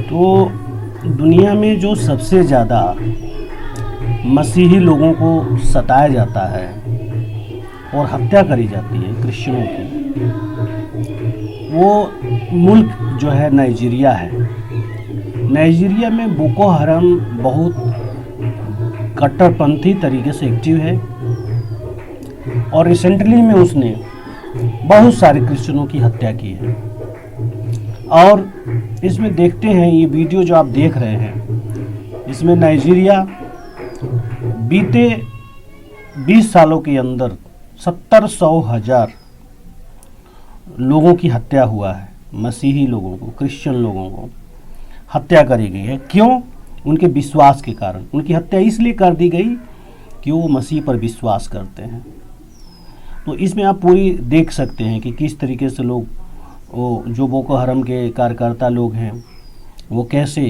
तो दुनिया में जो सबसे ज़्यादा मसीही लोगों को सताया जाता है और हत्या करी जाती है क्रिश्चियनों की, वो मुल्क जो है नाइजीरिया है। नाइजीरिया में बोको हराम बहुत कट्टरपंथी तरीके से एक्टिव है और रिसेंटली में उसने बहुत सारे क्रिश्चियनों की हत्या की है। और इसमें देखते हैं, ये वीडियो जो आप देख रहे हैं, इसमें नाइजीरिया बीते 20 सालों के अंदर 70-100,000 लोगों की हत्या हुआ है। मसीही लोगों को, क्रिश्चियन लोगों को हत्या करी गई है। क्यों? उनके विश्वास के कारण। उनकी हत्या इसलिए कर दी गई कि वो मसीह पर विश्वास करते हैं। तो इसमें आप पूरी देख सकते हैं कि किस तरीके से लोग, वो जो बोको हराम के कार्यकर्ता लोग हैं, वो कैसे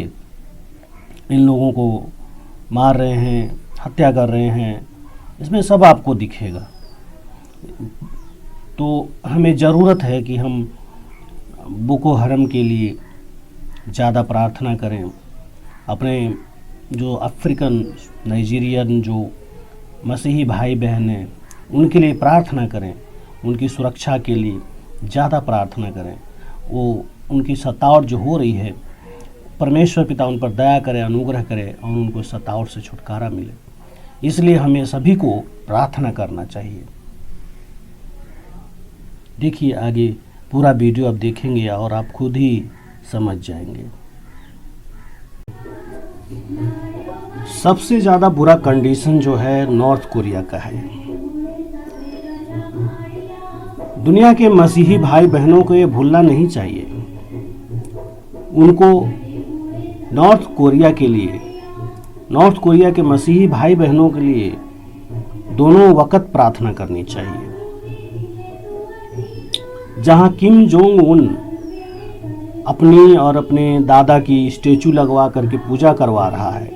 इन लोगों को मार रहे हैं, हत्या कर रहे हैं। इसमें सब आपको दिखेगा। तो हमें ज़रूरत है कि हम बोको हराम के लिए ज़्यादा प्रार्थना करें। अपने जो अफ्रीकन नाइजीरियन जो मसीही भाई बहन हैं, उनके लिए प्रार्थना करें, उनकी सुरक्षा के लिए ज़्यादा प्रार्थना करें। वो उनकी सतावट जो हो रही है, परमेश्वर पिता उन पर दया करे, अनुग्रह करे और उनको सतावट से छुटकारा मिले। इसलिए हमें सभी को प्रार्थना करना चाहिए। देखिए, आगे पूरा वीडियो आप देखेंगे और आप खुद ही समझ जाएंगे। सबसे ज़्यादा बुरा कंडीशन जो है नॉर्थ कोरिया का है। दुनिया के मसीही भाई बहनों को ये भूलना नहीं चाहिए। उनको नॉर्थ कोरिया के मसीही भाई बहनों के लिए दोनों वक्त प्रार्थना करनी चाहिए। जहां किम जोंग उन अपनी और अपने दादा की स्टेचू लगवा करके पूजा करवा रहा है,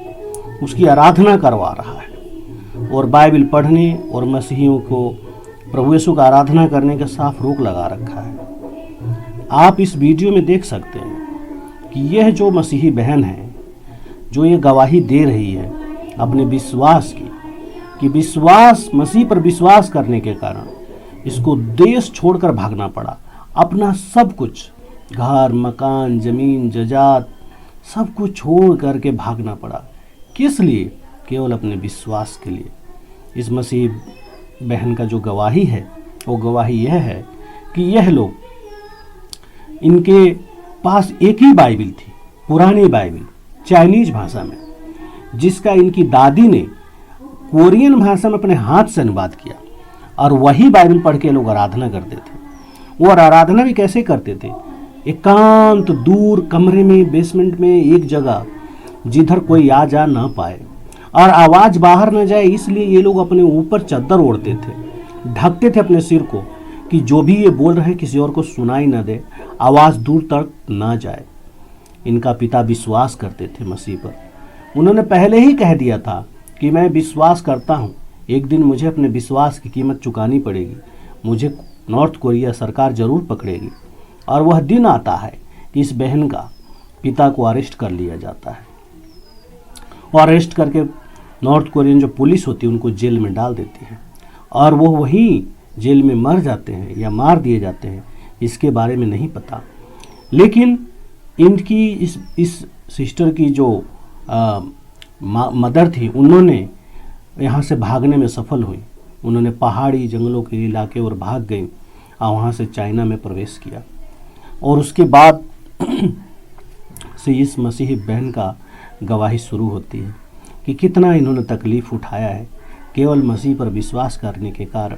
उसकी आराधना करवा रहा है और बाइबल पढ़ने और मसीहियों को प्रभु यीशु का आराधना करने का साफ रोक लगा रखा है। आप इस वीडियो में देख सकते हैं कि यह जो मसीही बहन है, जो ये गवाही दे रही है अपने विश्वास की, कि विश्वास, मसीह पर विश्वास करने के कारण इसको देश छोड़कर भागना पड़ा। अपना सब कुछ, घर, मकान, जमीन, जायदाद, सब कुछ छोड़ करके भागना पड़ा। किस लिए? केवल अपने विश्वास के लिए। इस मसीह बहन का जो गवाही है, वो गवाही यह है कि यह लोग, इनके पास एक ही बाइबल थी, पुरानी बाइबल, चाइनीज भाषा में, जिसका इनकी दादी ने कोरियन भाषा में अपने हाथ से अनुवाद किया और वही बाइबल पढ़ के लोग आराधना करते थे। और आराधना भी कैसे करते थे? एकांत दूर कमरे में, बेसमेंट में, एक जगह जिधर कोई आ जा ना पाए और आवाज़ बाहर न जाए, इसलिए ये लोग अपने ऊपर चादर ओढ़ते थे, ढकते थे अपने सिर को, कि जो भी ये बोल रहे किसी और को सुनाई न दे, आवाज़ दूर तक ना जाए। इनका पिता विश्वास करते थे मसीह पर। उन्होंने पहले ही कह दिया था कि मैं विश्वास करता हूँ, एक दिन मुझे अपने विश्वास की कीमत चुकानी पड़ेगी, मुझे नॉर्थ कोरिया सरकार ज़रूर पकड़ेगी। और वह दिन आता है कि इस बहन का पिता को अरेस्ट कर लिया जाता है और अरेस्ट करके नॉर्थ कोरियन जो पुलिस होती है उनको जेल में डाल देती है और वो वहीं जेल में मर जाते हैं या मार दिए जाते हैं, इसके बारे में नहीं पता। लेकिन इनकी इस सिस्टर की जो मदर थी, उन्होंने यहाँ से भागने में सफल हुई। उन्होंने पहाड़ी जंगलों के इलाके और भाग गई और वहाँ से चाइना में प्रवेश किया। और उसके बाद से इस मसीही बहन का गवाही शुरू होती है कि कितना इन्होंने तकलीफ़ उठाया है। केवल मसीह पर विश्वास करने के कारण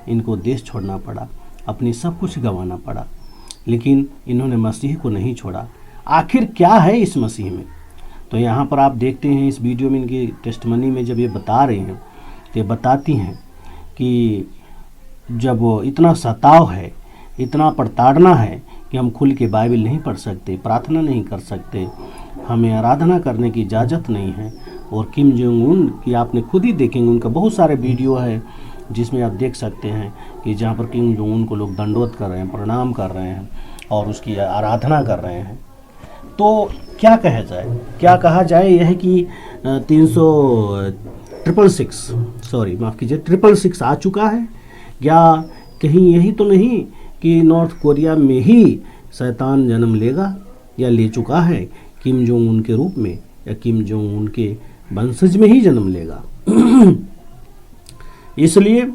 इनको देश छोड़ना पड़ा, अपनी सब कुछ गंवाना पड़ा, लेकिन इन्होंने मसीह को नहीं छोड़ा। आखिर क्या है इस मसीह में? तो यहाँ पर आप देखते हैं इस वीडियो में, इनकी टेस्टमनी में जब ये बता रही हैं, तो ये बताती हैं कि जब इतना सताव है, इतना प्रताड़ना है कि हम खुल के बाइबल नहीं पढ़ सकते, प्रार्थना नहीं कर सकते, हमें आराधना करने की इजाज़त नहीं है। और किम जोंग उन की आपने खुद ही देखेंगे, उनका बहुत सारे वीडियो है जिसमें आप देख सकते हैं कि जहाँ पर किम जोंग उन को लोग दंडवत कर रहे हैं, प्रणाम कर रहे हैं और उसकी आराधना कर रहे हैं। तो क्या कहा जाए, क्या कहा जाए, यह है कि 666 आ चुका है, या कहीं यही तो नहीं कि नॉर्थ कोरिया में ही शैतान जन्म लेगा या ले चुका है किम जोंग उन के रूप में, या किम जोंग उन के वंशज में ही जन्म लेगा। इसलिए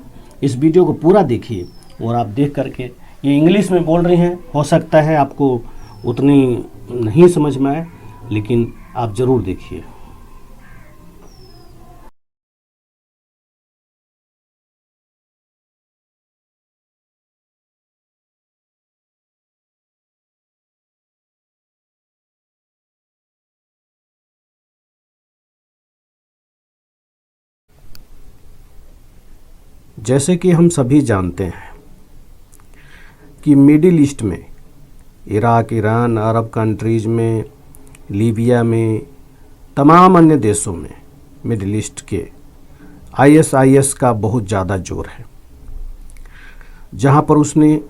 इस वीडियो को पूरा देखिए, और आप देख करके, ये इंग्लिश में बोल रहे हैं, हो सकता है आपको उतनी नहीं समझ में आए, लेकिन आप ज़रूर देखिए। जैसे कि हम सभी जानते हैं कि मिडिल ईस्ट में, इराक, ईरान, अरब कंट्रीज़ में, लीबिया में, तमाम अन्य देशों में मिडिल ईस्ट के ISIS का बहुत ज़्यादा जोर है, जहाँ पर उसने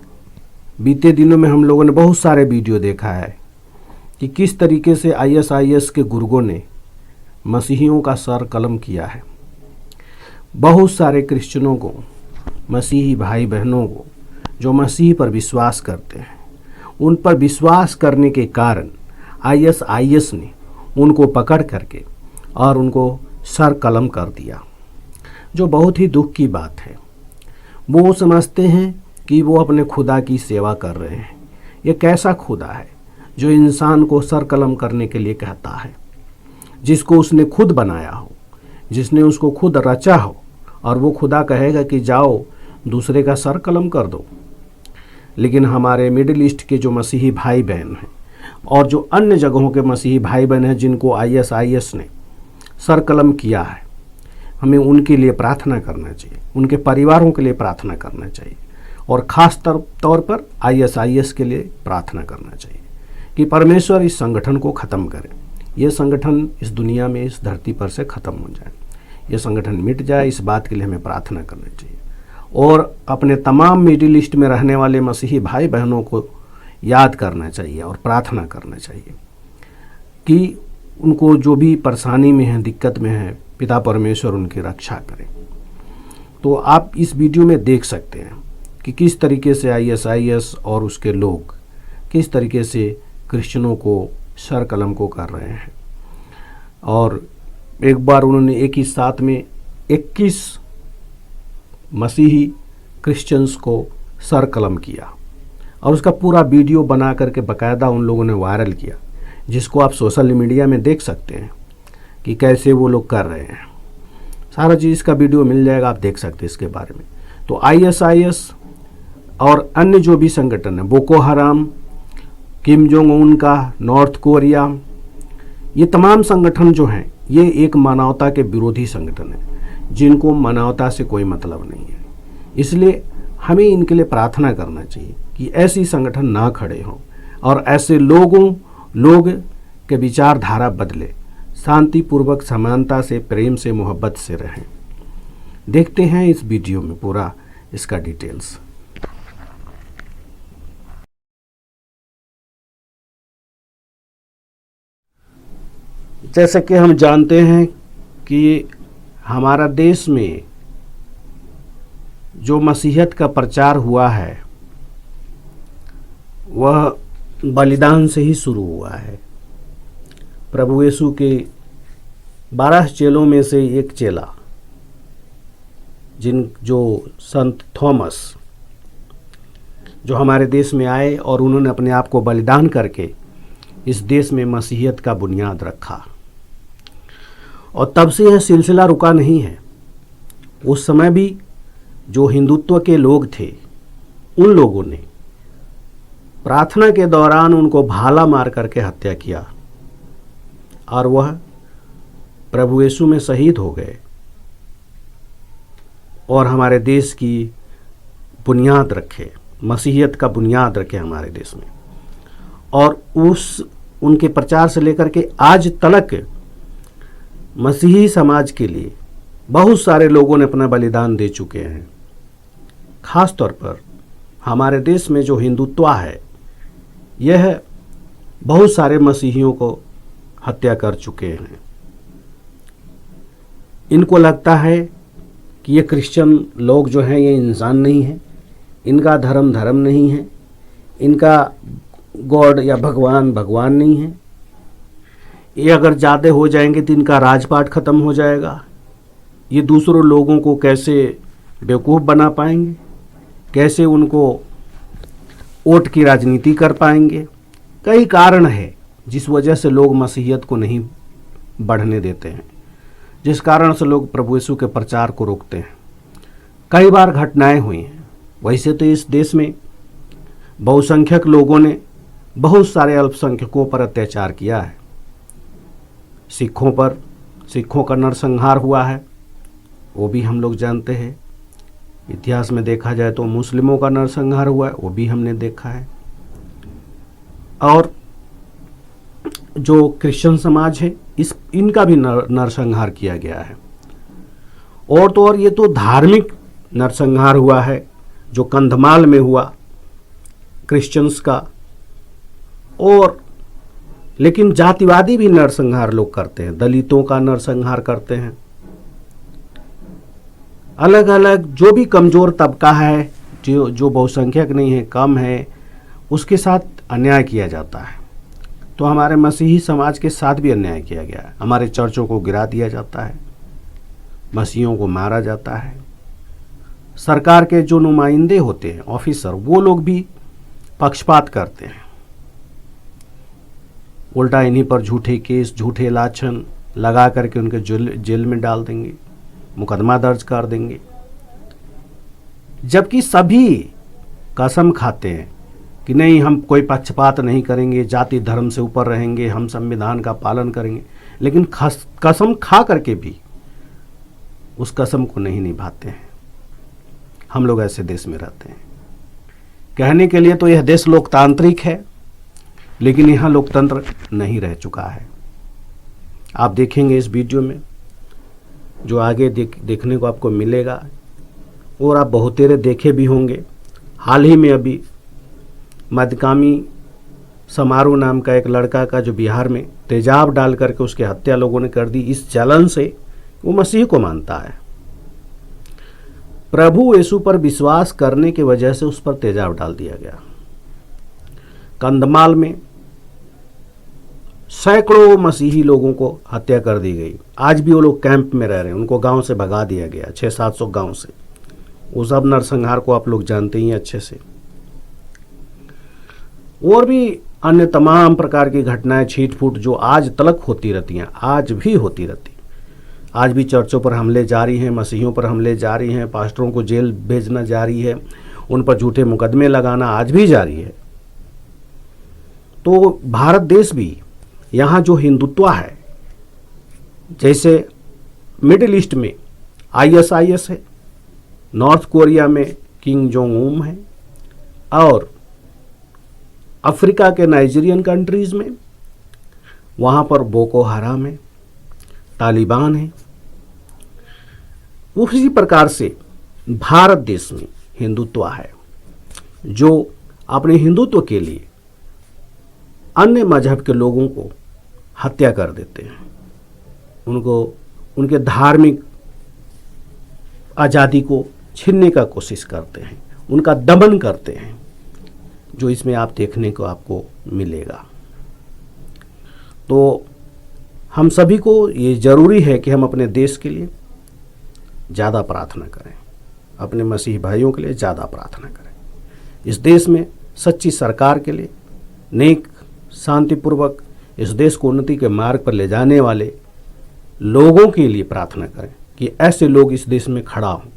बीते दिनों में हम लोगों ने बहुत सारे वीडियो देखा है कि किस तरीके से ISIS के गुर्गों ने मसीहियों का सर कलम किया है। बहुत सारे क्रिश्चियनों को, मसीही भाई बहनों को जो मसीह पर विश्वास करते हैं, उन पर विश्वास करने के कारण ISIS ने उनको पकड़ करके और उनको सर कलम कर दिया, जो बहुत ही दुख की बात है। वो समझते हैं कि वो अपने खुदा की सेवा कर रहे हैं। ये कैसा खुदा है जो इंसान को सर कलम करने के लिए कहता है, जिसको उसने खुद बनाया हो, जिसने उसको खुद रचा हो, और वो खुदा कहेगा कि जाओ दूसरे का सर कलम कर दो। लेकिन हमारे मिडिल ईस्ट के जो मसीही भाई बहन हैं और जो अन्य जगहों के मसीही भाई बहन हैं जिनको ISIS ने सर कलम किया है, हमें उनके लिए प्रार्थना करना चाहिए, उनके परिवारों के लिए प्रार्थना करना चाहिए, और ख़ास तौर पर ISIS के लिए प्रार्थना करना चाहिए कि परमेश्वर इस संगठन को ख़त्म करे। ये संगठन इस दुनिया में, इस धरती पर से ख़त्म हो जाए, ये संगठन मिट जाए, इस बात के लिए हमें प्रार्थना करनी चाहिए। और अपने तमाम मिडिल ईस्ट में रहने वाले मसीही भाई बहनों को याद करना चाहिए और प्रार्थना करना चाहिए कि उनको जो भी परेशानी में हैं, दिक्कत में हैं, पिता परमेश्वर उनकी रक्षा करें। तो आप इस वीडियो में देख सकते हैं कि किस तरीके से ISIS और उसके लोग किस तरीके से क्रिश्चियनों को सर कलम को कर रहे हैं। और एक बार उन्होंने एक ही साथ में 21 मसीही क्रिश्चियंस को सर कलम किया, और उसका पूरा वीडियो बना करके बाकायदा उन लोगों ने वायरल किया, जिसको आप सोशल मीडिया में देख सकते हैं कि कैसे वो लोग कर रहे हैं। सारा चीज़ का वीडियो मिल जाएगा, आप देख सकते हैं इसके बारे में। तो ISIS और अन्य जो भी संगठन है, बोको हराम, किम जोंग उन का, नॉर्थ कोरिया, ये तमाम संगठन जो हैं, ये एक मानवता के विरोधी संगठन है, जिनको मानवता से कोई मतलब नहीं है। इसलिए हमें इनके लिए प्रार्थना करना चाहिए कि ऐसी संगठन ना खड़े हों और ऐसे लोग के विचारधारा बदले, शांतिपूर्वक, समानता से, प्रेम से, मोहब्बत से रहें। देखते हैं इस वीडियो में पूरा इसका डिटेल्स। जैसे कि हम जानते हैं कि हमारा देश में जो मसीहत का प्रचार हुआ है वह बलिदान से ही शुरू हुआ है। प्रभु यीशु के 12 चेलों में से एक चेला जो संत थॉमस, जो हमारे देश में आए और उन्होंने अपने आप को बलिदान करके इस देश में मसीहत का बुनियाद रखा, और तब से यह सिलसिला रुका नहीं है। उस समय भी जो हिंदुत्व के लोग थे, उन लोगों ने प्रार्थना के दौरान उनको भाला मार करके हत्या किया, और वह प्रभु यीशु में शहीद हो गए और हमारे देश की बुनियाद रखे, मसीहियत का बुनियाद रखे हमारे देश में। और उनके प्रचार से लेकर के आज तक मसीही समाज के लिए बहुत सारे लोगों ने अपना बलिदान दे चुके हैं। खास तौर पर हमारे देश में जो हिंदुत्व है, यह बहुत सारे मसीहियों को हत्या कर चुके हैं। इनको लगता है कि ये क्रिश्चियन लोग जो हैं ये इंसान नहीं है, इनका धर्म धर्म नहीं है, इनका गॉड या भगवान भगवान नहीं है। ये अगर ज़्यादा हो जाएंगे तो इनका राजपाट ख़त्म हो जाएगा। ये दूसरों लोगों को कैसे बेवकूफ़ बना पाएंगे, कैसे उनको वोट की राजनीति कर पाएंगे। कई कारण है जिस वजह से लोग मसीहियत को नहीं बढ़ने देते हैं, जिस कारण से लोग प्रभु यीशु के प्रचार को रोकते हैं। कई बार घटनाएं हुई हैं। वैसे तो इस देश में बहुसंख्यक लोगों ने बहुत सारे अल्पसंख्यकों पर अत्याचार किया है। सिखों का नरसंहार हुआ है, वो भी हम लोग जानते हैं। इतिहास में देखा जाए तो मुस्लिमों का नरसंहार हुआ है, वो भी हमने देखा है। और जो क्रिश्चियन समाज है इनका भी नरसंहार किया गया है। और तो और ये तो धार्मिक नरसंहार हुआ है जो कंधमाल में हुआ क्रिश्चियंस का। और लेकिन जातिवादी भी नरसंहार लोग करते हैं, दलितों का नरसंहार करते हैं। अलग अलग जो भी कमज़ोर तबका है, जो बहुसंख्यक नहीं है, कम है, उसके साथ अन्याय किया जाता है। तो हमारे मसीही समाज के साथ भी अन्याय किया गया है। हमारे चर्चों को गिरा दिया जाता है, मसीहियों को मारा जाता है। सरकार के जो नुमाइंदे होते हैं, ऑफिसर, वो लोग भी पक्षपात करते हैं। उल्टा इन्हीं पर झूठे केस, झूठे लाछन लगा करके उनके जेल में डाल देंगे, मुकदमा दर्ज कर देंगे। जबकि सभी कसम खाते हैं कि नहीं, हम कोई पक्षपात नहीं करेंगे, जाति धर्म से ऊपर रहेंगे, हम संविधान का पालन करेंगे। लेकिन कसम खा करके भी उस कसम को नहीं निभाते हैं। हम लोग ऐसे देश में रहते हैं। कहने के लिए तो यह देश लोकतांत्रिक है, लेकिन यहाँ लोकतंत्र नहीं रह चुका है। आप देखेंगे इस वीडियो में जो आगे देखने को आपको मिलेगा, और आप बहुतेरे देखे भी होंगे। हाल ही में अभी मध्यकामी समारोह नाम का एक लड़का का जो बिहार में तेजाब डाल करके उसकी हत्या लोगों ने कर दी, इस जलन से वो मसीह को मानता है। प्रभु यीशु पर विश्वास करने की वजह से उस पर तेजाब डाल दिया गया। कंधमाल में सैकड़ों मसीही लोगों को हत्या कर दी गई। आज भी वो लोग कैंप में रह रहे हैं, उनको गांव से भगा दिया गया, 600-700 गांव से। वो सब नरसंहार को आप लोग जानते ही अच्छे से। और भी अन्य तमाम प्रकार की घटनाएं, छीट फूट जो आज तलक होती रहती हैं, आज भी होती रहती। आज भी चर्चों पर हमले जारी हैं, मसीहियों पर हमले जारी हैं, पास्टरों को जेल भेजना जारी है, उन पर झूठे मुकदमे लगाना आज भी जारी है। तो भारत देश भी, यहाँ जो हिंदुत्व है, जैसे मिडिल ईस्ट में ISIS है, नॉर्थ कोरिया में किंग जोंग उन है, और अफ्रीका के नाइजीरियन कंट्रीज़ में वहाँ पर बोको हराम है, तालिबान है। उसी प्रकार से भारत देश में हिंदुत्व है जो अपने हिंदुत्व के लिए अन्य मजहब के लोगों को हत्या कर देते हैं, उनको उनके धार्मिक आज़ादी को छीनने का कोशिश करते हैं, उनका दमन करते हैं, जो इसमें आप देखने को आपको मिलेगा। तो हम सभी को ये ज़रूरी है कि हम अपने देश के लिए ज़्यादा प्रार्थना करें, अपने मसीही भाइयों के लिए ज़्यादा प्रार्थना करें, इस देश में सच्ची सरकार के लिए, नेक शांतिपूर्वक इस देश को उन्नति के मार्ग पर ले जाने वाले लोगों के लिए प्रार्थना करें कि ऐसे लोग इस देश में खड़ा हों।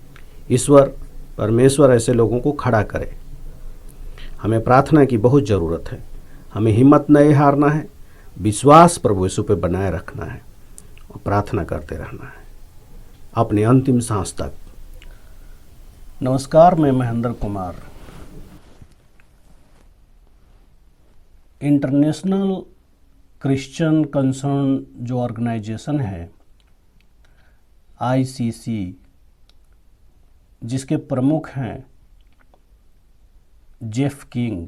ईश्वर परमेश्वर ऐसे लोगों को खड़ा करे। हमें प्रार्थना की बहुत ज़रूरत है। हमें हिम्मत नहीं हारना है, विश्वास प्रभु यीशु पे बनाए रखना है और प्रार्थना करते रहना है अपने अंतिम सांस तक। नमस्कार, मैं Mahendra Kumar. International Christian concern जो ऑर्गेनाइजेशन है ICC, जिसके प्रमुख हैं जेफ किंग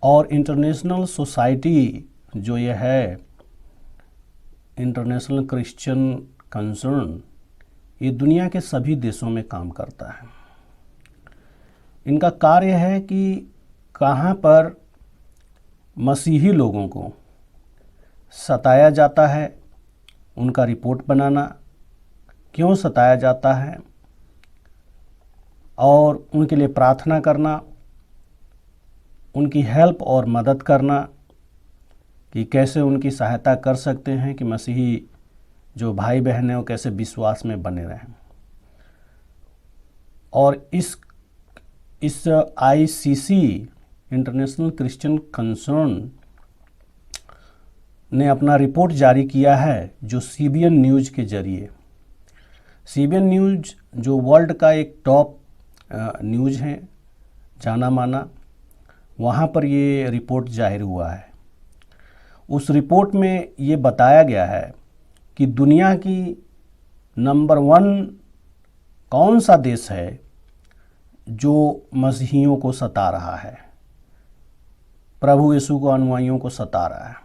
और इंटरनेशनल सोसाइटी जो ये है, इंटरनेशनल क्रिश्चियन कंसर्न, ये दुनिया के सभी देशों में काम करता है। इनका कार्य है कि कहाँ पर मसीही लोगों को सताया जाता है, उनका रिपोर्ट बनाना, क्यों सताया जाता है, और उनके लिए प्रार्थना करना, उनकी हेल्प और मदद करना कि कैसे उनकी सहायता कर सकते हैं कि मसीही जो भाई बहन हैं वो कैसे विश्वास में बने रहें। और इस आईसीसी, इंटरनेशनल क्रिश्चियन कंसर्न, ने अपना रिपोर्ट जारी किया है जो सीबीएन न्यूज़ के जरिए। सीबीएन न्यूज़ जो वर्ल्ड का एक टॉप न्यूज़ है, जाना माना, वहाँ पर ये रिपोर्ट जाहिर हुआ है। उस रिपोर्ट में ये बताया गया है कि दुनिया की नंबर 1 कौन सा देश है जो मसीहियों को सता रहा है, प्रभु यीशु को अनुयायियों को सता रहा है।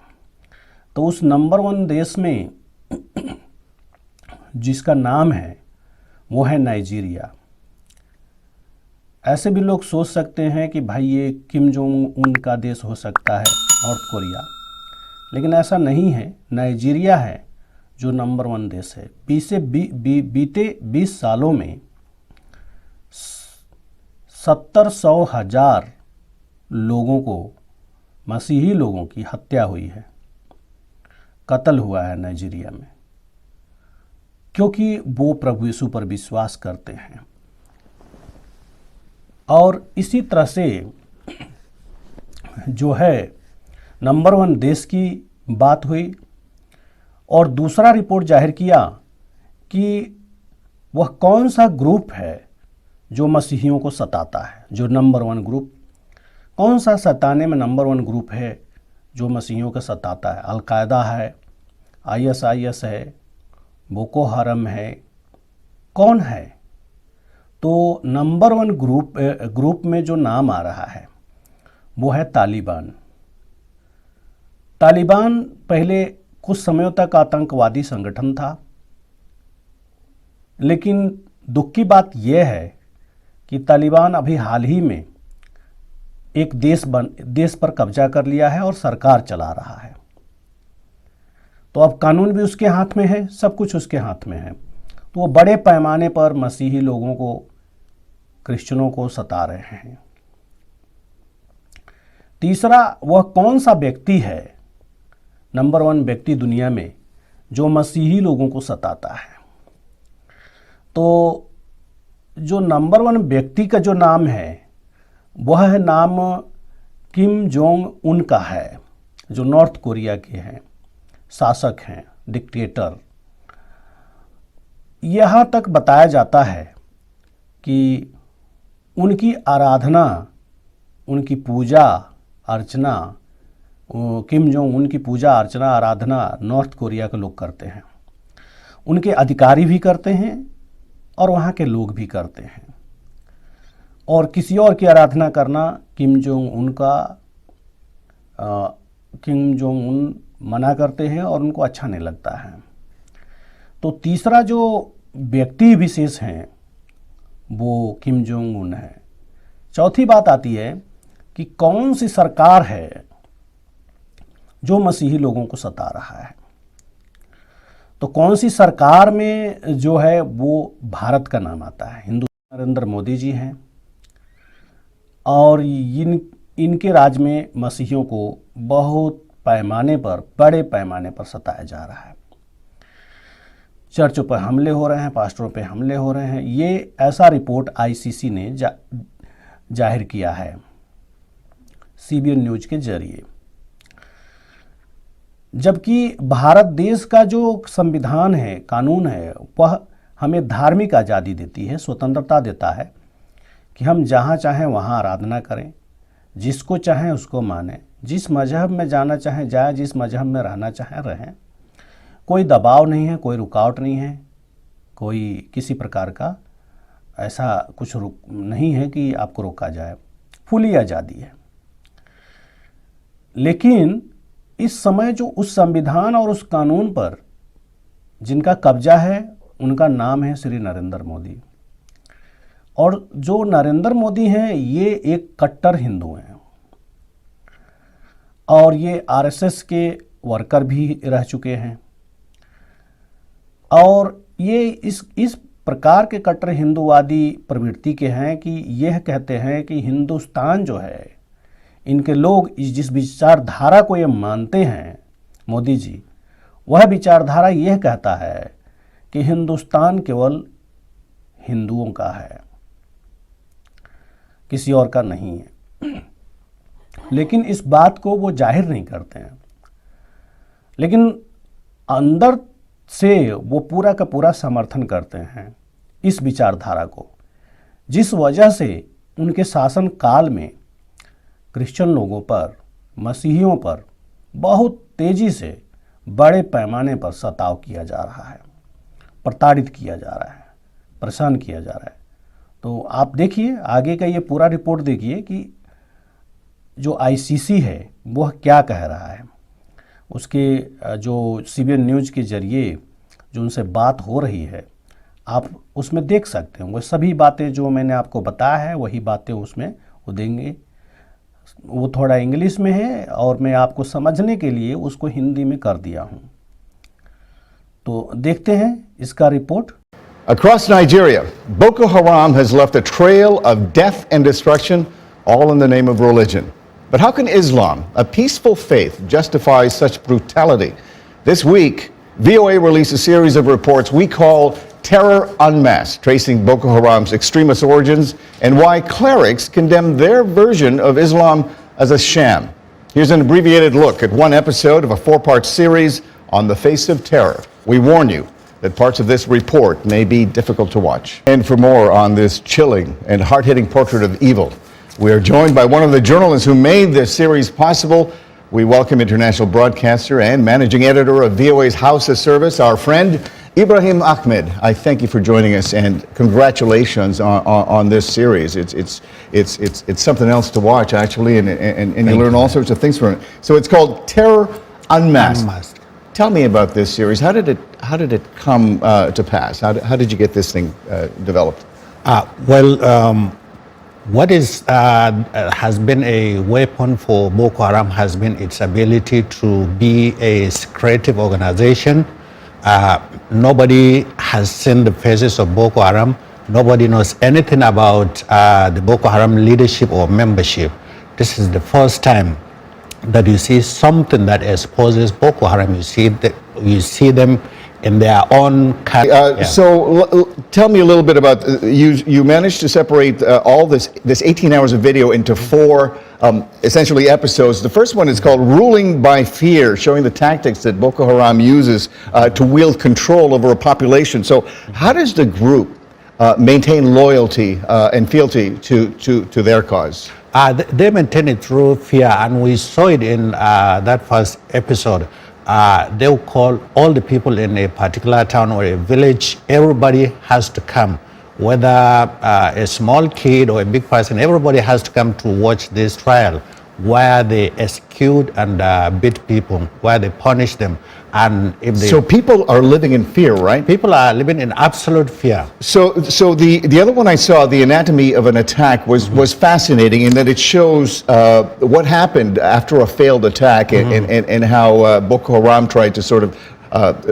तो उस नंबर 1 देश में जिसका नाम है वो है नाइजीरिया। ऐसे भी लोग सोच सकते हैं कि भाई ये किम जोंग उन का देश हो सकता है, नॉर्थ कोरिया, लेकिन ऐसा नहीं है। नाइजीरिया है जो नंबर 1 देश है। बीते 20 सालों में 70-100 लोगों को, मसीही लोगों की हत्या हुई है, कत्ल हुआ है नाइजीरिया में, क्योंकि वो प्रभु यीशु पर विश्वास करते हैं। और इसी तरह से जो है नंबर 1 देश की बात हुई। और दूसरा रिपोर्ट जाहिर किया कि वह कौन सा ग्रुप है जो मसीहियों को सताता है, जो नंबर 1 ग्रुप, कौन सा सताने में नंबर 1 ग्रुप है जो मसीहियों को सताता है। अल-कायदा है, ISIS है, बोको हरम है, कौन है? तो नंबर 1 ग्रुप में जो नाम आ रहा है वो है तालिबान। तालिबान पहले कुछ समयों तक आतंकवादी संगठन था, लेकिन दुख की बात यह है कि तालिबान अभी हाल ही में एक देश पर कब्जा कर लिया है और सरकार चला रहा है। तो अब कानून भी उसके हाथ में है, सब कुछ उसके हाथ में है। तो वो बड़े पैमाने पर मसीही लोगों को, क्रिश्चियनों को सता रहे हैं। तीसरा, वह कौन सा व्यक्ति है, नंबर 1 व्यक्ति दुनिया में जो मसीही लोगों को सताता है। तो जो नंबर 1 व्यक्ति का जो नाम है वह है नाम किम जोंग उन का है, जो नॉर्थ कोरिया के हैं, शासक हैं, डिक्टेटर। यहाँ तक बताया जाता है कि उनकी आराधना, उनकी पूजा अर्चना, किम जोंग उनकी पूजा अर्चना आराधना नॉर्थ कोरिया के लोग करते हैं, उनके अधिकारी भी करते हैं और वहाँ के लोग भी करते हैं। और किसी और की आराधना करना किम जोंग उन मना करते हैं और उनको अच्छा नहीं लगता है। तो तीसरा जो व्यक्ति विशेष हैं वो किम जोंग उन है। चौथी बात आती है कि कौन सी सरकार है जो मसीही लोगों को सता रहा है। तो कौन सी सरकार में जो है वो भारत का नाम आता है। नरेंद्र मोदी जी हैं और इनके राज में मसीहियों को बहुत पैमाने पर, बड़े पैमाने पर सताया जा रहा है। चर्चों पर हमले हो रहे हैं, पास्टरों पे हमले हो रहे हैं। ये ऐसा रिपोर्ट आईसीसी ने जाहिर किया है सीबीएन न्यूज़ के जरिए। जबकि भारत देश का जो संविधान है, कानून है, वह हमें धार्मिक आज़ादी देती है, स्वतंत्रता देता है कि हम जहाँ चाहें वहाँ आराधना करें, जिसको चाहें उसको मानें, जिस मजहब में जाना चाहें जाए, जिस मजहब में रहना चाहें रहें। कोई दबाव नहीं है, कोई रुकावट नहीं है, कोई किसी प्रकार का ऐसा कुछ नहीं है कि आपको रोका जाए। फुली आज़ादी है। लेकिन इस समय जो उस संविधान और उस कानून पर जिनका कब्जा है, उनका नाम है श्री नरेंद्र मोदी। और जो नरेंद्र मोदी हैं, ये एक कट्टर हिंदू हैं और ये आरएसएस के वर्कर भी रह चुके हैं। और ये इस प्रकार के कट्टर हिंदूवादी प्रवृत्ति के हैं कि यह कहते हैं कि हिंदुस्तान जो है, इनके लोग जिस विचारधारा को ये मानते हैं मोदी जी, वह विचारधारा यह कहता है कि हिंदुस्तान केवल हिंदुओं का है, किसी और का नहीं है। लेकिन इस बात को वो जाहिर नहीं करते हैं, लेकिन अंदर से वो पूरा का पूरा समर्थन करते हैं इस विचारधारा को, जिस वजह से उनके शासन काल में क्रिश्चियन लोगों पर, मसीहियों पर बहुत तेजी से बड़े पैमाने पर सताव किया जा रहा है, प्रताड़ित किया जा रहा है, परेशान किया जा रहा है। तो आप देखिए आगे का ये पूरा रिपोर्ट देखिए कि जो आईसीसी है वह क्या कह रहा है। उसके जो सीबीएन न्यूज़ के जरिए जो उनसे बात हो रही है, आप उसमें देख सकते हैं। वो सभी बातें जो मैंने आपको बताया है वही बातें उसमें वो देंगे। वो थोड़ा इंग्लिश में है और मैं आपको समझने के लिए उसको हिंदी में कर दिया हूँ। तो देखते हैं इसका report. Across Nigeria, Boko Haram has left a trail of death and destruction, all in the name of religion. But how can Islam, a peaceful faith, justify such brutality? This week, VOA released a series of reports we call Terror Unmasked, tracing Boko Haram's extremist origins and why clerics condemn their version of Islam as a sham. Here's an abbreviated look at one episode of a 4-part series on the face of terror. We warn you that parts of this report may be difficult to watch. And for more on this chilling and hard-hitting portrait of evil, we are joined by one of the journalists who made this series possible. We welcome international broadcaster and managing editor of VOA's House of Service, our friend Ibrahim Ahmed. I thank you for joining us and congratulations on this series. It's something else to watch actually, and you learn all sorts of things from it. So it's called Terror Unmasked. Tell me about this series. How did it come to pass? How did you get this thing developed? What has been a weapon for Boko Haram has been its ability to be a secretive organization. Nobody has seen the faces of Boko Haram. Nobody knows anything about the Boko Haram leadership or membership. This is the first time that you see something that exposes Boko Haram. You see them in their own So tell me a little bit about you managed to separate all this 18 hours of video into 4 essentially episodes. The first one is called Ruling by Fear, showing the tactics that Boko Haram uses to wield control over a population. So how does the group maintain loyalty and fealty to their cause? They maintain it through fear, and we saw it in that first episode. They'll call all the people in a particular town or a village. Everybody has to come, whether a small kid or a big person. Everybody has to come to watch this trial, where they execute and beat people, where they punish them. And if they, so people are living in fear, right? People are living in absolute fear. So the other one I saw, The Anatomy of an Attack, was fascinating in that it shows what happened after a failed attack and how Boko Haram tried to sort of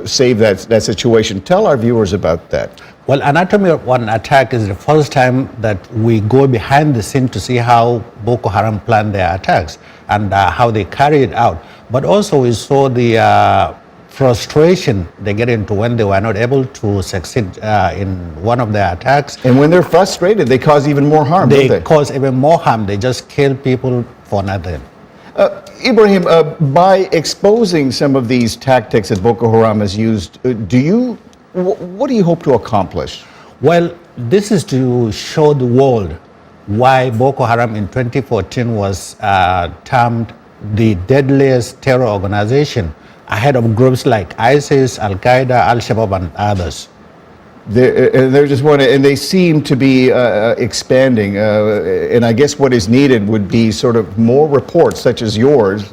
save that situation. Tell our viewers about that. Well, Anatomy of an Attack is the first time that we go behind the scene to see how Boko Haram planned their attacks and how they carry it out. But also we saw the frustration they get into when they were not able to succeed in one of their attacks. And when they're frustrated, they cause even more harm, don't they? Cause even more harm. They just kill people for nothing. Ibrahim, by exposing some of these tactics that Boko Haram has used, what do you hope to accomplish? Well, this is to show the world why Boko Haram in 2014 was termed the deadliest terror organization, ahead of groups like ISIS, Al-Qaeda, Al-Shabaab, and others. They're just one, and they seem to be expanding. And I guess what is needed would be sort of more reports, such as yours,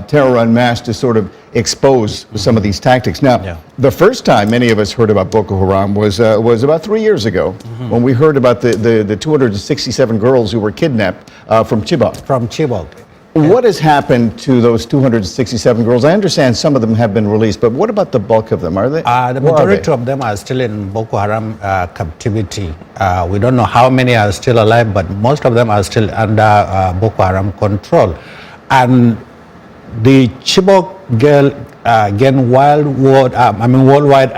Terror Unmasked, to sort of expose some of these tactics. Now, the first time many of us heard about Boko Haram was about 3 years ago, when we heard about the 267 girls who were kidnapped from Chibok. From Chibok. What has happened to those 267 girls? I understand some of them have been released, but what about the bulk of them? Are they? The majority of them are still in Boko Haram captivity. We don't know how many are still alive, but most of them are still under Boko Haram control. And the Chibok girl gained worldwide.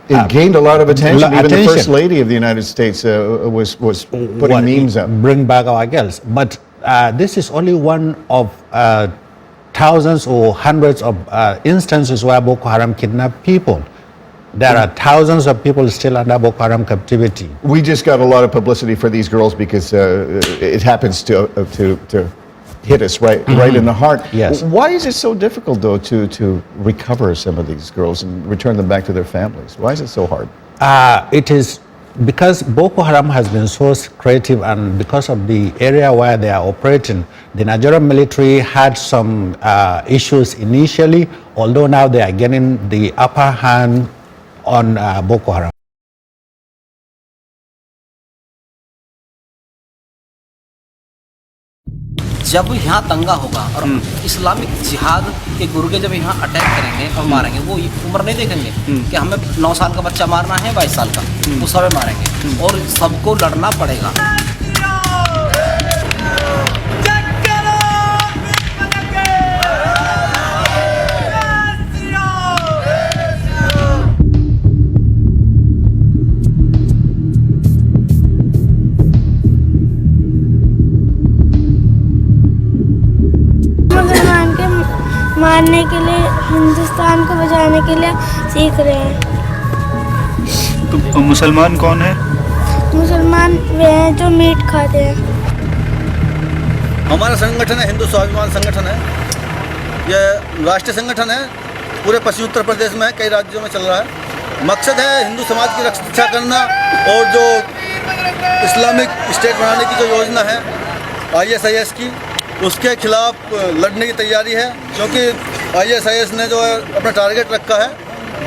It gained a lot of attention. Even the First attention. Lady of the United States was putting memes up. Bring back our girls. But this is only one of thousands or hundreds of instances where Boko Haram kidnap people. There are thousands of people still under Boko Haram captivity. We just got a lot of publicity for these girls because it happens to hit us right in the heart. Yes. Why is it so difficult, though, to recover some of these girls and return them back to their families? Why is it so hard? It is because Boko Haram has been so creative, and because of the area where they are operating, the Nigerian military had some issues initially, although now they are getting the upper hand on Boko Haram. जब यहाँ दंगा होगा और Islamic जिहाद के गुर्गे जब यहाँ attack करेंगे और मारेंगे, वो उम्र नहीं देखेंगे कि हमें 9 साल का बच्चा मारना है 22 साल का, उस समय मारेंगे और सबको लड़ना पड़ेगा। मारने के लिए, हिंदुस्तान को बचाने के लिए सीख रहे हैं। तो मुसलमान कौन है? मुसलमान वे हैं जो मीट खाते हैं। हमारा संगठन है हिंदू स्वाभिमान संगठन है। यह राष्ट्रीय संगठन है, पूरे पश्चिमी उत्तर प्रदेश में कई राज्यों में चल रहा है। मकसद है हिंदू समाज की रक्षा करना और जो इस्लामिक स्टेट बनाने की जो योजना है ISIS की, उसके खिलाफ लड़ने की तैयारी है। क्योंकि ISIS ने जो है अपना टारगेट रखा है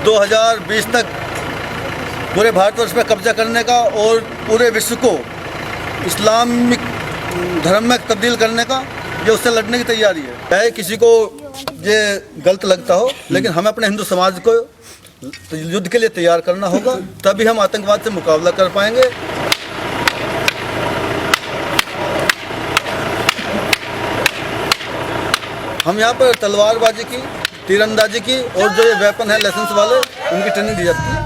2020 तक पूरे भारतवर्ष पर कब्जा करने का और पूरे विश्व को इस्लामिक धर्म में तब्दील करने का, ये उससे लड़ने की तैयारी है। चाहे किसी को ये गलत लगता हो, लेकिन हमें अपने हिंदू समाज को युद्ध के लिए तैयार करना होगा, तभी हम आतंकवाद से मुकाबला कर पाएंगे। हम यहाँ पर तलवारबाजी की, तीरंदाजी की और जो ये वेपन है लाइसेंस वाले, उनकी ट्रेनिंग दी जाती है।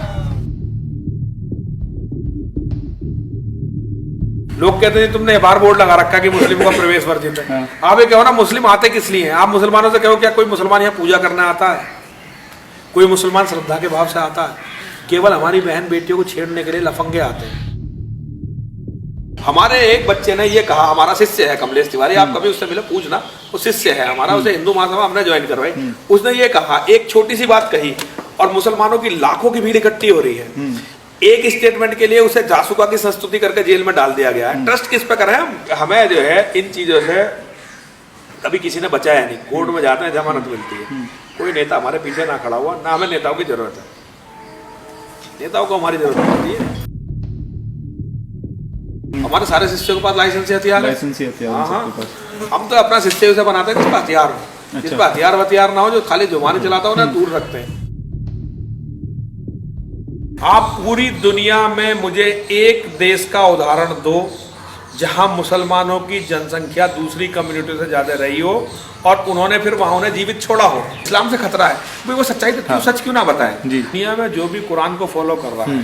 लोग कहते हैं तुमने बार बोर्ड लगा रखा कि मुस्लिमों का प्रवेश वर्जित है। आप ये कहो ना, मुस्लिम आते किस लिए हैं? आप मुसलमानों से कहो क्या कोई मुसलमान यहाँ पूजा करने आता है? कोई मुसलमान श्रद्धा के भाव से आता है? केवल हमारी बहन बेटियों को छेड़ने के लिए लफंगे आते हैं। हमारे एक बच्चे ने ये कहा, हमारा शिष्य है कमलेश तिवारी, आप कभी उससे मिले पूछना, वो शिष्य है हमारा, उसे हिंदू महासभा हमने ज्वाइन करवाई। उसने ये कहा, एक छोटी सी बात कही और मुसलमानों की लाखों की भीड़ इकट्ठी हो रही है। एक स्टेटमेंट के लिए उसे जासूका की संस्तुति करके जेल में डाल दिया गया है। ट्रस्ट किस पे करें? हमें जो है इन चीजों से कभी किसी ने बचाया नहीं। कोर्ट में जाते हैं, जमानत मिलती है। कोई नेता हमारे पीछे ना खड़ा हुआ, ना हमें नेताओं की जरूरत है। नेताओं को हमारी जरूरत होती है। हमारे सारे शिष्यों के पास लाइसेंसी हथियार है। हम तो अपना शिष्य उसे बनाते हैं जिसका हथियार हो, जिसका हथियार ना हो, जो खाली जुबान चलाता हो ना, दूर रखते हैं। आप पूरी दुनिया में मुझे एक देश का उदाहरण दो जहां मुसलमानों की जनसंख्या दूसरी कम्युनिटी से ज्यादा रही हो और उन्होंने फिर वहां उन्हें जीवित छोड़ा हो। इस्लाम से खतरा है भाई, वो सच्चाई तो सच क्यों ना बताएं? दुनिया में जो भी कुरान को फॉलो कर रहा है,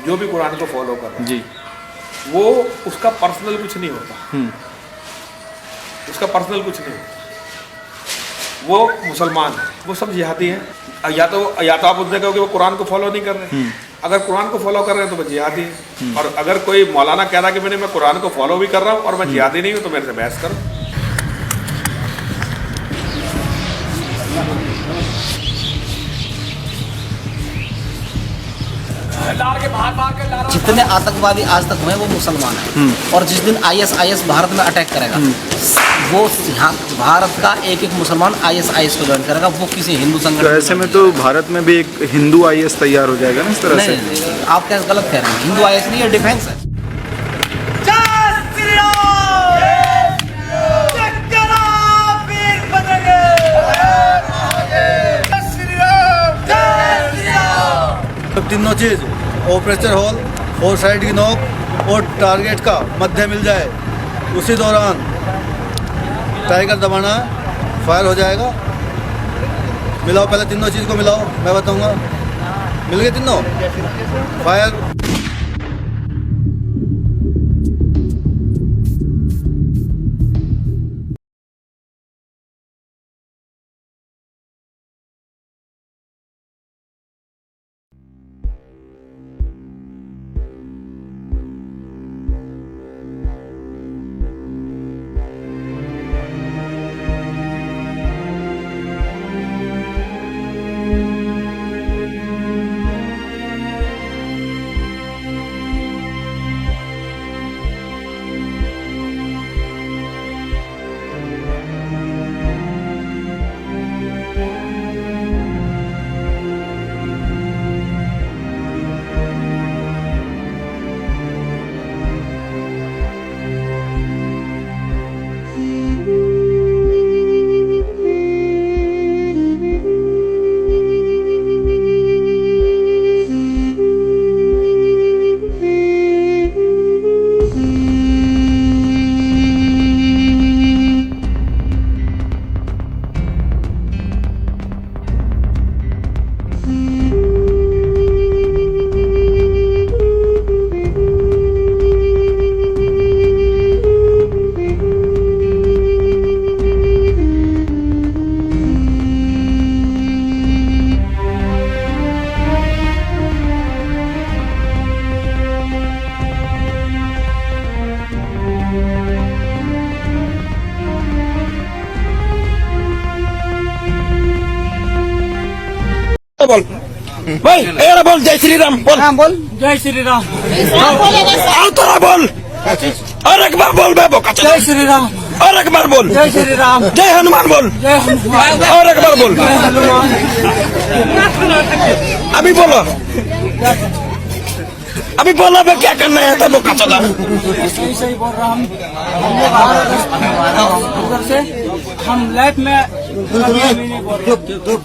जो भी कुरान को फॉलो कर रहा है, वो उसका पर्सनल कुछ नहीं होता। उसका पर्सनल कुछ नहीं होता। वो मुसलमान है, वो सब जिहादी हैं। या तो आप उसने कहोगे वो कुरान को फॉलो नहीं कर रहे। अगर कुरान को फॉलो कर रहे हैं तो वो जिहादी है। और अगर कोई मौलाना कह रहा है कि मैं कुरान को फॉलो भी कर रहा हूँ और मैं जिहादी नहीं हूँ, तो मेरे से बहस करो। जितने आतंकवादी आज तक हुए वो मुसलमान हैं। और जिस दिन ISIS भारत में अटैक करेगा वो यहाँ भारत का एक एक मुसलमान ISIS को ज्वाइन करेगा, वो किसी हिंदू संगठन। तो ऐसे में तो भारत में भी एक हिंदू IS तैयार हो जाएगा ना इस तरह से। नहीं, आप क्या गलत कह रहे हैं। हिंदू IS नहीं है, डिफेंस है। तीनों चीज़ ऑपरेशन हॉल, 4 साइड की नोक और टारगेट का मध्य मिल जाए, उसी दौरान टाइगर दबाना है, फायर हो जाएगा। मिलाओ पहले तीनों चीज़ को मिलाओ, मैं बताऊंगा। मिल गए तीनों, फायर। बोल भाई, एरा बोल जय श्री राम बोल। हाँ बोल। जय श्री राम। आओ तोरा बोल और एक बार बोल बे बोका। जय श्री राम और एक बार बोल। जय श्री राम। जय हनुमान बोल। जय हनुमान और एक बार बोल। जय हनुमान। अभी बोलो, अभी बोला बे क्या करना है तो बोका चला। सही सही बोल रहा हूँ। उधर से हम लाइफ में नहीं बोल रहे।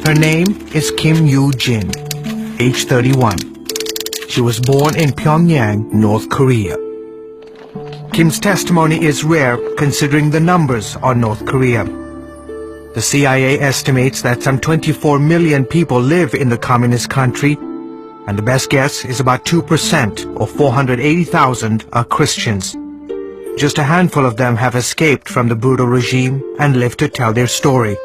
Her name is Kim Yoo-jin, age 31. She was born in Pyongyang, North Korea. Kim's testimony is rare considering the numbers on North Korea. The CIA estimates that some 24 million people live in the communist country, and the best guess is about 2% or 480,000 are Christians. Just a handful of them have escaped from the brutal regime and lived to tell their story.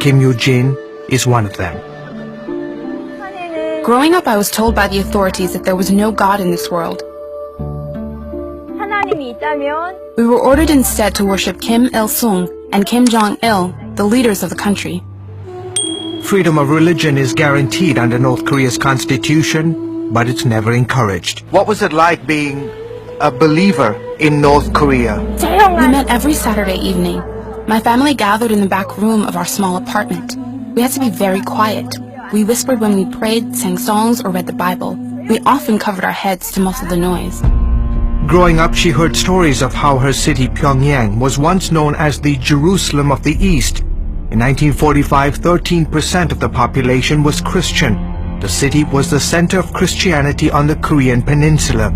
Kim Yoo-jin is one of them. Growing up, I was told by the authorities that there was no God in this world. We were ordered instead to worship Kim Il-sung and Kim Jong-il, the leaders of the country. Freedom of religion is guaranteed under North Korea's constitution, but it's never encouraged. What was it like being a believer in North Korea? We met every Saturday evening. My family gathered in the back room of our small apartment. We had to be very quiet. We whispered when we prayed, sang songs, or read the Bible. We often covered our heads to muffle the noise. Growing up, she heard stories of how her city, Pyongyang, was once known as the Jerusalem of the East. In 1945, 13% of the population was Christian. The city was the center of Christianity on the Korean peninsula.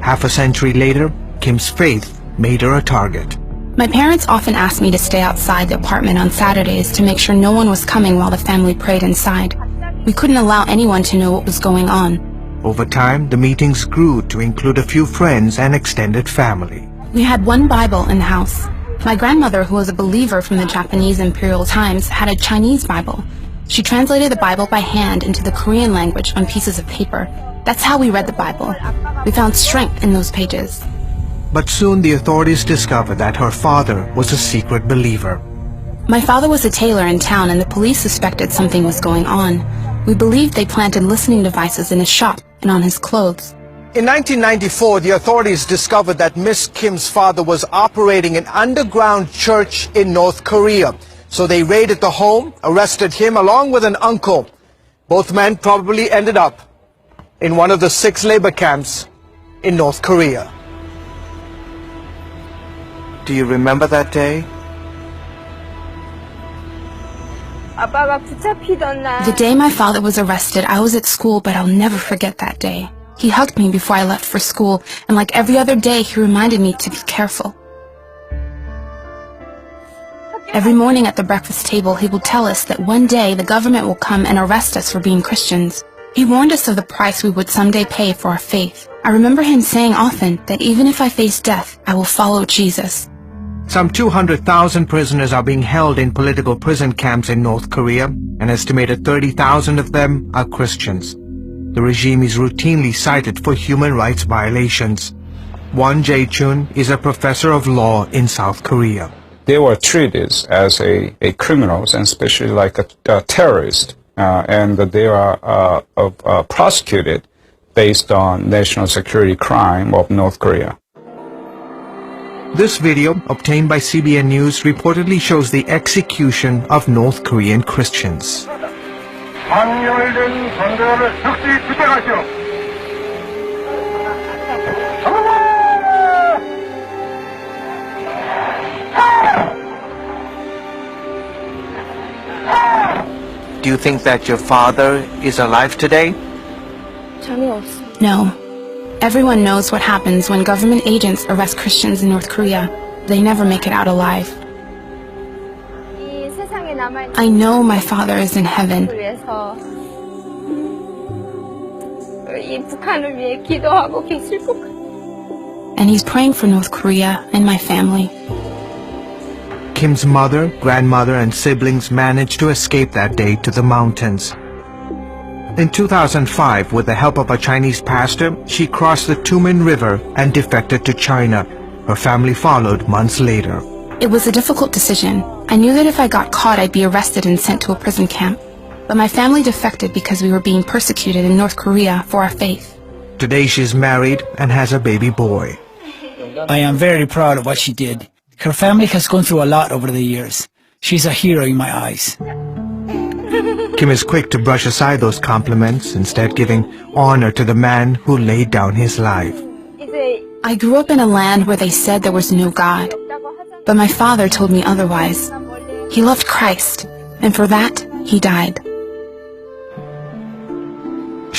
Half a century later, Kim's faith made her a target. My parents often asked me to stay outside the apartment on Saturdays to make sure no one was coming while the family prayed inside. We couldn't allow anyone to know what was going on. Over time, the meetings grew to include a few friends and extended family. We had one Bible in the house. My grandmother, who was a believer from the Japanese imperial times, had a Chinese Bible. She translated the Bible by hand into the Korean language on pieces of paper. That's how we read the Bible. We found strength in those pages. But soon the authorities discovered that her father was a secret believer. My father was a tailor in town, and the police suspected something was going on. We believed they planted listening devices in his shop and on his clothes. In 1994, the authorities discovered that Miss Kim's father was operating an underground church in North Korea. So they raided the home, arrested him along with an uncle. Both men probably ended up in one of the 6 labor camps in North Korea. Do you remember that day? The day my father was arrested, I was at school, but I'll never forget that day. He hugged me before I left for school, and like every other day, he reminded me to be careful. Every morning at the breakfast table, he would tell us that one day the government will come and arrest us for being Christians. He warned us of the price we would someday pay for our faith. I remember him saying often that even if I face death, I will follow Jesus. Some 200,000 prisoners are being held in political prison camps in North Korea. An estimated 30,000 of them are Christians. The regime is routinely cited for human rights violations. Won Jae-chun is a professor of law in South Korea. They were treated as a criminals, and especially like a terrorist, and they are prosecuted based on national security crime of North Korea. This video, obtained by CBN News, reportedly shows the execution of North Korean Christians. Do you think that your father is alive today? No. Everyone knows what happens when government agents arrest Christians in North Korea. They never make it out alive. I know my father is in heaven. And he's praying for North Korea and my family. Kim's mother, grandmother, and siblings managed to escape that day to the mountains. In 2005, with the help of a Chinese pastor, she crossed the Tumen River and defected to China. Her family followed months later. It was a difficult decision. I knew that if I got caught, I'd be arrested and sent to a prison camp. But my family defected because we were being persecuted in North Korea for our faith. Today she's married and has a baby boy. I am very proud of what she did. Her family has gone through a lot over the years. She's a hero in my eyes. Kim is quick to brush aside those compliments, instead giving honor to the man who laid down his life. I grew up in a land where they said there was no God. But my father told me otherwise. He loved Christ, and for that, he died.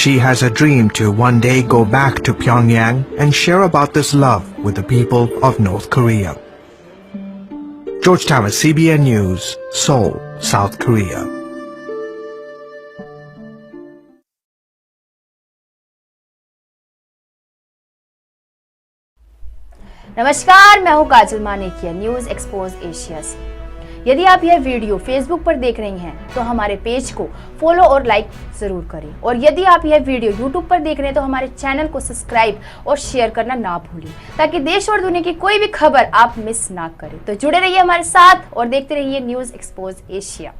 She has a dream to one day go back to Pyongyang and share about this love with the people of North Korea. George Thomas, CBN News, Seoul, South Korea. नमस्कार, मैं हूं काजल मानेकिया, news expose Asia से। यदि आप यह video Facebook पर देख रही हैं तो हमारे पेज को फॉलो और लाइक जरूर करें, और यदि आप यह वीडियो यूट्यूब पर देख रहे हैं तो हमारे चैनल को सब्सक्राइब और शेयर करना ना भूलें, ताकि देश और दुनिया की कोई भी खबर आप मिस ना करें। तो जुड़े रहिए हमारे साथ और देखते रहिए न्यूज एक्सपोज एशिया।